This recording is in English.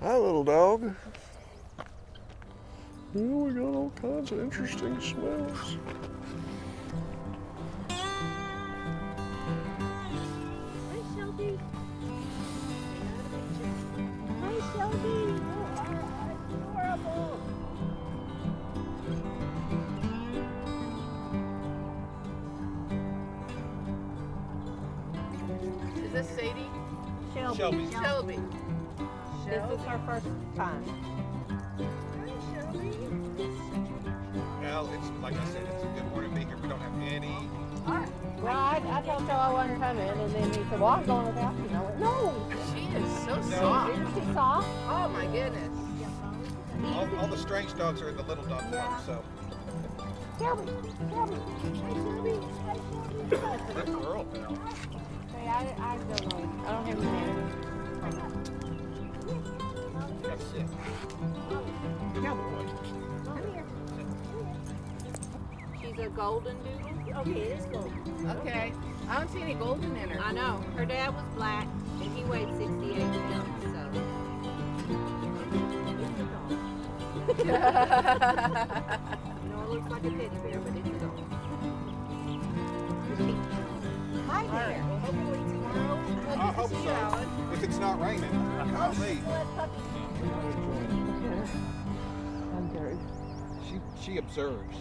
Hi, little dog. Oh, we got all kinds of interesting smells. Hi, Shelby. Hi, Shelby. You are adorable. Is this Sadie? Shelby. Shelby. This is her first time. Hi, Shelby. Well, it's like I said, it's a good morning to be here. We don't have any. Well, I told Joe I wasn't coming, and then he said, well, I'm going without you. And I went, no. She is so No. soft. Isn't she soft? Oh my goodness. All the strange dogs are in the little dog park, so. Shelby. Shelby. Hi, Shelby. Hi, Shelby. Good girl, pal. Hey, I don't know. I don't have any manners. Got sick. She's a golden doodle. Okay, it is golden. Okay. I don't see any golden in her. I know. Her dad was black, and he weighed 68 pounds, so. You know, it looks like a teddy bear, but it's a dog. Hi there. Well, hopefully tomorrow. I hope so. If it's not raining, golly. I'm Jerry. She observes.